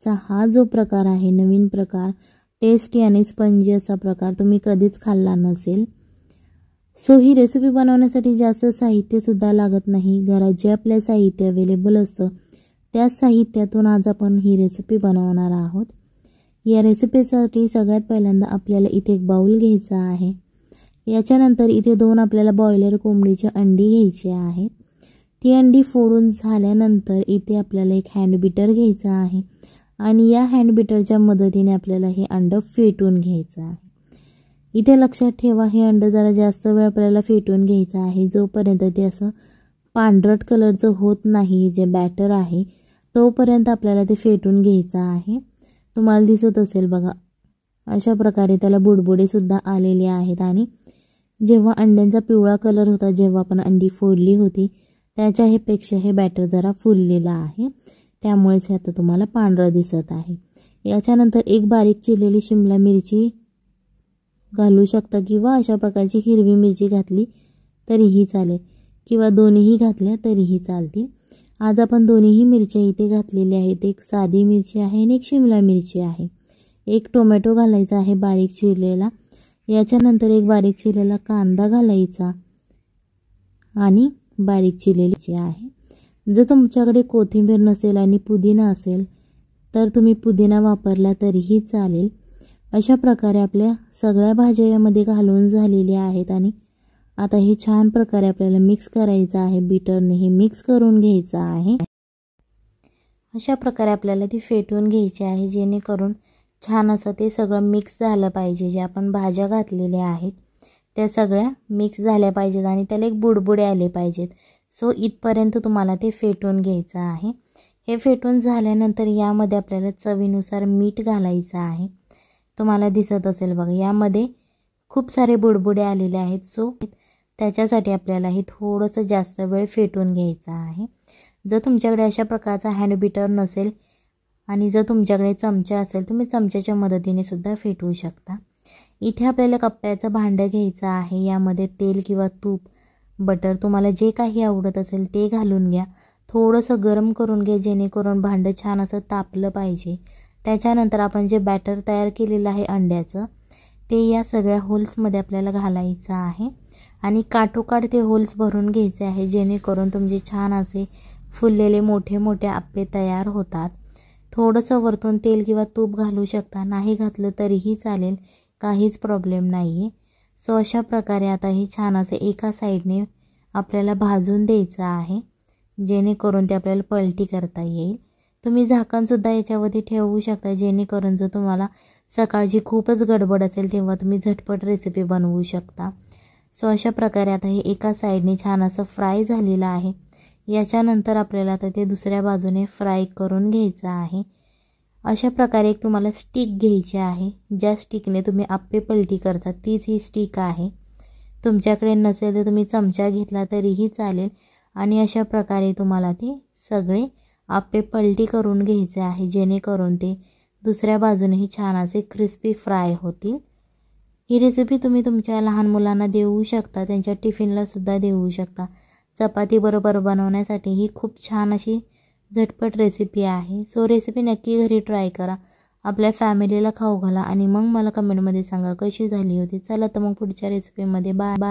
चा हा जो प्रकार आहे, नवीन प्रकार, टेस्टी आणि स्पंजी असा प्रकार तुम्ही कधीच खाल्ला नसेल। सो ही रेसिपी बनवण्यासाठी जास्त साहित्यसुद्धा लागत नाही। घरात जे आपले साहित्य अवेलेबल असतं त्याच साहित्यातून आज आपण ही रेसिपी बनवणार आहोत। या रेसिपीसाठी सगळ्यात पहिल्यांदा आपल्याला इथे एक बाउल घ्यायचा आहे। याच्यानंतर इथे 2 आपल्याला बॉयलर कोंबडीची अंडी घ्यायची आहेत। ती अंडी फोडून झाल्यानंतर इथे आपल्याला एक हँड बीटर घ्यायचा आहे आणि या हँड बीटरच्या मदतीने आपल्याला हे अंड फेटून घ्यायचं आहे। इथे लक्षात ठेवा, हे अंड जरा जास्त वेळ आपल्याला फेटून घ्यायचं आहे, जोपर्यंत ते असं पांढरट कलरचं होत नाही। जे बॅटर आहे तोपर्यंत आपल्याला ते फेटून घ्यायचं आहे। तुम्हाला दिसत असेल बघा, अशा प्रकारे त्याला बुडबुडे सुद्धा आलेले आहेत आणि जेव्हा अंड्यांचा पिवळा कलर होता जेव्हा आपण अंडी फोडली होती त्याच्या हे पेक्षा हे बॅटर जरा फुललेलं आहे, त्यामुळेच हे आता तुम्हाला पांढरं दिसत आहे। याच्यानंतर एक बारीक चिरलेली शिमला मिरची घालू शकता किंवा अशा प्रकारची हिरवी मिरची घातली तरीही चालेल किंवा दोन्हीही घातल्या तरीही चालतील। आज आपण दोन्हीही मिरच्या इथे घातलेल्या आहेत। एक साधी मिरची आहे आणि एक शिमला मिरची आहे। एक टोमॅटो घालायचा आहे बारीक चिरलेला। याच्यानंतर एक बारीक चिरलेला कांदा घालायचा आणि बारीक चिरलेली आहे। जर तुमच्याकडे कोथिंबीर नसेल आणि पुदिना असेल तर तुम्ही पुदिना वापरला तरीही चालेल। अशा प्रकारे आपल्या सगळ्या भाज्या यामध्ये घालून झालेल्या आहेत आणि आता हे छान प्रकारे आपल्याला मिक्स करायचं आहे। बीटरने हे मिक्स करून घ्यायचं आहे। अशा प्रकारे आपल्याला ती फेटून घ्यायची आहे, जेणेकरून छान असं ते सगळं मिक्स झालं पाहिजे। जे आपण भाज्या घातलेल्या आहेत त्या सगळ्या मिक्स झाल्या पाहिजेत आणि त्याला एक बुडबुडे आले पाहिजेत। सो इथपर्यंत तुम्हाला ते फेटून घ्यायचं आहे। हे फेटून झाल्यानंतर यामध्ये आपल्याला चवीनुसार मीठ घालायचं आहे। तुम्हाला दिसत असेल बघा, यामध्ये खूप सारे बुडबुडे आलेले आहेत। सो त्याच्यासाठी आपल्याला हे थोडंसं जास्त वेळ फेटून घ्यायचं आहे। जर तुमच्याकडे अशा प्रकारचा हँड बीटर नसेल आणि जर तुमच्याकडे चमचा असेल तुम्ही चमच्याच्या मदतीने सुद्धा फेटवू शकता। इथे आपल्याला कप्प्याचं भांडं घ्यायचं आहे। यामध्ये तेल किंवा तूप, बटर तुम्हाला जे काही आवडत असेल ते घालून घ्या। थोडंसं गरम करून घ्या, जेणेकरून भांडं छान असं तापलं पाहिजे। त्याच्यानंतर आपण जे बॅटर तयार केलेलं आहे अंड्याचं ते या सगळ्या होल्समध्ये आपल्याला घालायचं आहे आणि काठोकाठ ते होल्स भरून घ्यायचे आहे, जेणेकरून तुमचे छान असे फुललेले मोठे मोठे आप्पे तयार होतात। थोडंसं वरतून तेल किंवा तूप घालू शकता, नाही घातलं तरीही चालेल, काहीच प्रॉब्लेम नाही आहे। सो अशा प्रकारे आता हे छान असे एका साईडने आपल्याला भाजून द्यायचं आहे, जेणेकरून ते आपल्याला पलटी करता येईल। तुम्ही झाकणसुद्धा याच्यावरती ठेवू शकता, जेणेकरून जर तुम्हाला सकाळची खूपच गडबड असेल तेव्हा तुम्ही झटपट रेसिपी बनवू शकता। सो अशा प्रकारे आता हे एका साईडने छान असं फ्राय झालेलं आहे। याच्यानंतर आपल्याला आता ते दुसऱ्या बाजूने फ्राय करून घ्यायचं आहे। अशा प्रकारे एक तुम्हाला स्टिक घ्यायची आहे, ज्या स्टिकने तुम्ही आप्पे पलटी करता तीच ही स्टिक आहे। तुमच्याकडे नसेल तर तुम्ही चमचा घेतला तरीही चालेल आणि अशा प्रकारे तुम्हाला ते सगळे आप्पे पलटी करून घ्यायचे आहे, जेणेकरून ते दुसऱ्या बाजूनेही छान असे क्रिस्पी फ्राय होतील। ही रेसिपी तुम्ही तुमच्या लहान मुलांना देऊ शकता, त्यांच्या टिफिनला सुद्धा देऊ शकता। चपाती बरोबर बनवण्यासाठी ही खूप छान अशी झटपट रेसिपी आहे। सो रेसिपी नक्की घरी ट्राय करा, आपल्या फॅमिलीला खाऊ घाला आणि मग मला कमेंटमध्ये सांगा कशी झाली होती। चला तर मग पुढच्या रेसिपीमध्ये बाय बाय।